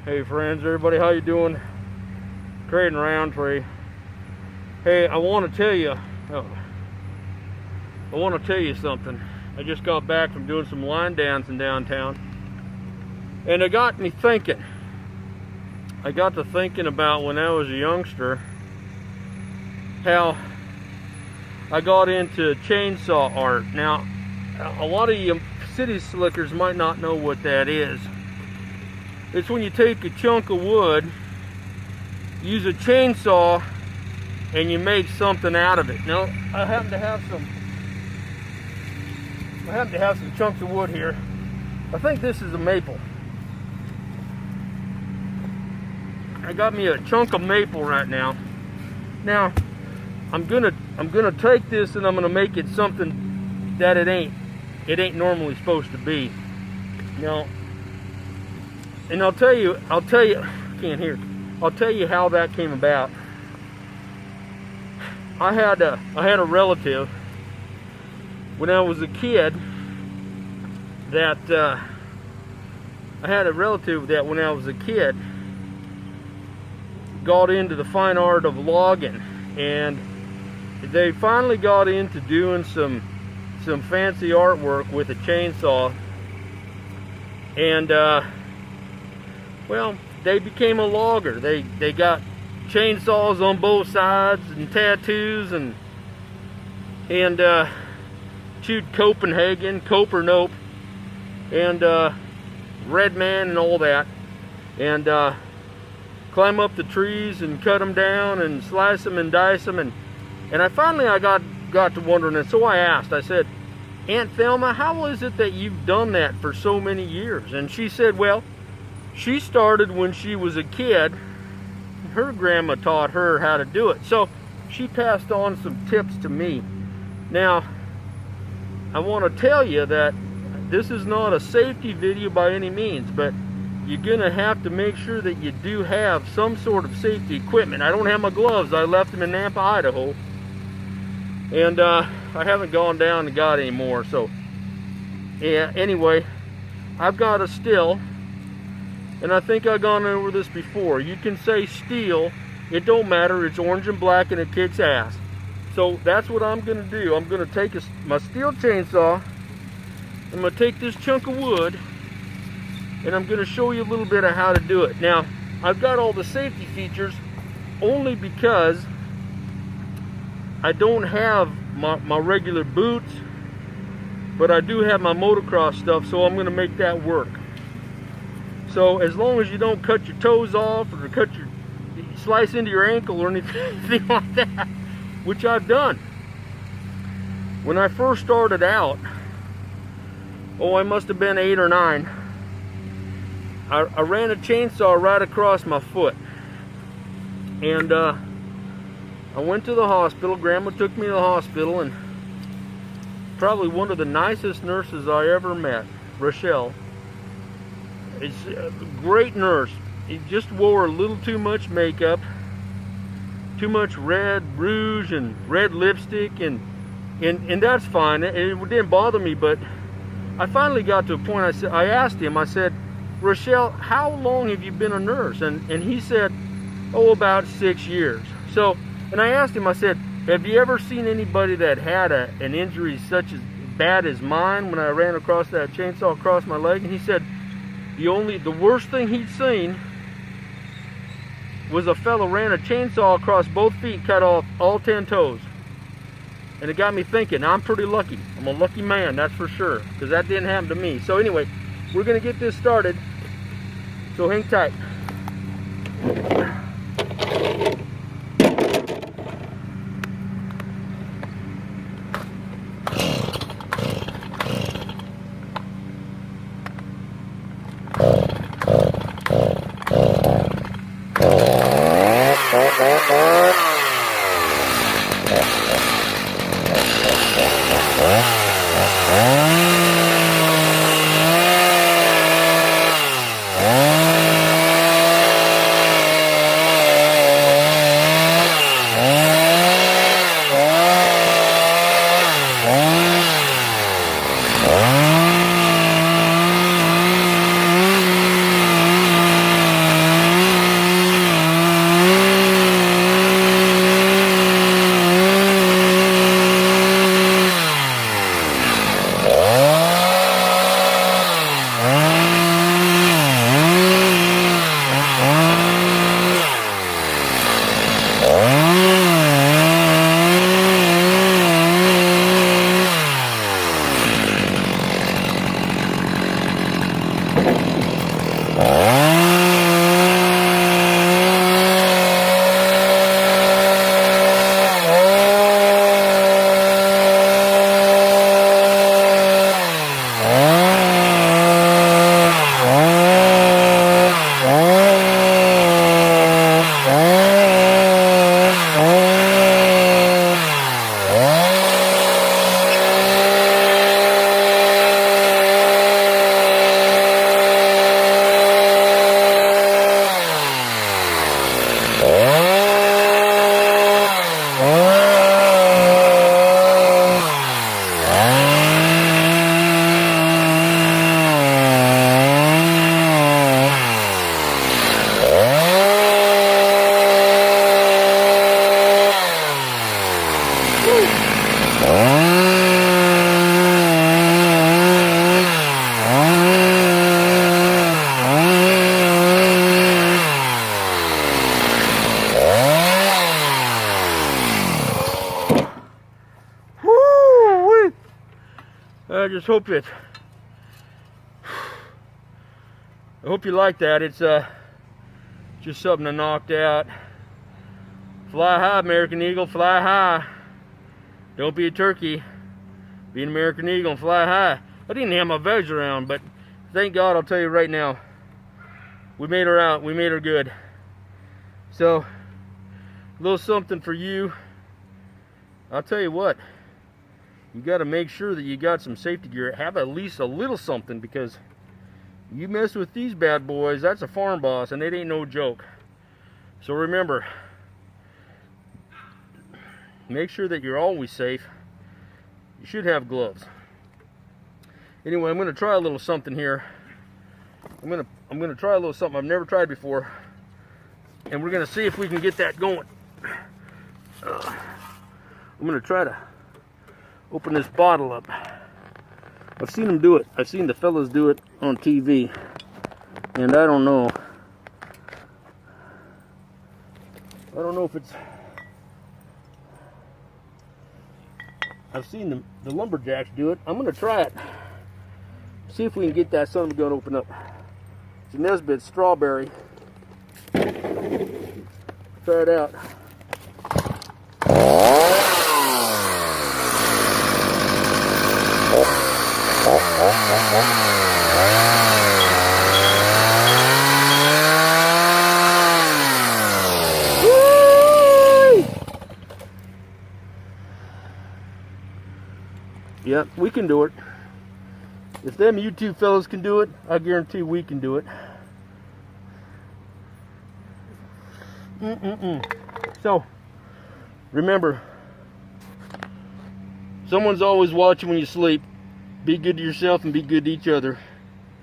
Hey friends, everybody, how you doing? Craedon Rountree. Hey, I want to tell you something. I just got back from doing some line dancing downtown, and it got me thinking. I got to thinking about when I was a youngster, how I got into chainsaw art. Now, a lot of you city slickers might not know what that is. It's when you take a chunk of wood, use a chainsaw, and you make something out of it. Now, I happen to have some chunks of wood here. I think this is a maple. I got me a chunk of maple right now. Now, I'm gonna take this and I'm gonna make it something that it ain't normally supposed to be. Now, and I'll tell you, can't hear. I'll tell you how that came about. I had a relative when I was a kid that when I was a kid got into the fine art of logging, and they finally got into doing some fancy artwork with a chainsaw, and well, they became a logger. They got chainsaws on both sides and tattoos and chewed Copenhagen, Copernope, and Red Man and all that, and climb up the trees and cut them down and slice them and dice them, and I finally got to wondering, and so I asked. I said, Aunt Thelma, how is it that you've done that for so many years? And she said, well, she started when she was a kid. Her grandma taught her how to do it, so she passed on some tips to me. Now, I want to tell you that this is not a safety video by any means, but you're gonna have to make sure that you do have some sort of safety equipment. I don't have my gloves. I left them in Nampa, Idaho, and I haven't gone down and got any more. So yeah, anyway, I've got a Stihl, and I think I've gone over this before. You can say Stihl, it don't matter. It's orange and black and it kicks ass. So that's what I'm gonna do. I'm gonna take my Stihl chainsaw, I'm gonna take this chunk of wood, and I'm gonna show you a little bit of how to do it. Now, I've got all the safety features only because I don't have my regular boots, but I do have my motocross stuff, so I'm gonna make that work. So as long as you don't cut your toes off or slice into your ankle or anything like that, which I've done. When I first started out, I must have been 8 or 9, I ran a chainsaw right across my foot, and I went to the hospital. Grandma took me to the hospital, and probably one of the nicest nurses I ever met, Rochelle. It's a great nurse. He just wore a little too much makeup, too much red rouge and red lipstick, and that's fine. It didn't bother me, but I finally got to a point. I asked him. I said, Rochelle, how long have you been a nurse? And he said, about 6 years. So, and I asked him. I said, have you ever seen anybody that had an injury such as bad as mine when I ran across that chainsaw across my leg? And he said, the worst thing he'd seen was a fellow ran a chainsaw across both feet, cut off all 10 toes. And it got me thinking, I'm pretty lucky. I'm a lucky man, that's for sure, because that didn't happen to me. So anyway, we're gonna get this started, so hang tight. I just hope it. I hope you like that. It's just something I knocked out. Fly high, American Eagle, fly high. Don't be a turkey. Be an American Eagle and fly high. I didn't have my veg around, but thank God, I'll tell you right now, we made her out. We made her good. So, a little something for you. I'll tell you what, you got to make sure that you got some safety gear. Have at least a little something, because you mess with these bad boys, that's a farm boss, and it ain't no joke. So remember, make sure that you're always safe. You should have gloves. Anyway, I'm going to try a little something here. I'm going to try a little something I've never tried before, and we're going to see if we can get that going. I'm going to try to open this bottle up. I've seen them do it. I've seen the fellas do it on TV, and I don't know. I don't know if it's. I've seen the lumberjacks do it. I'm going to try it. See if we can get that son of a gun open up. It's a Nesbitt strawberry. Try it out. Yep, we can do it. If them you two fellas can do it, I guarantee we can do it. So, remember, someone's always watching when you sleep. Be good to yourself and be good to each other.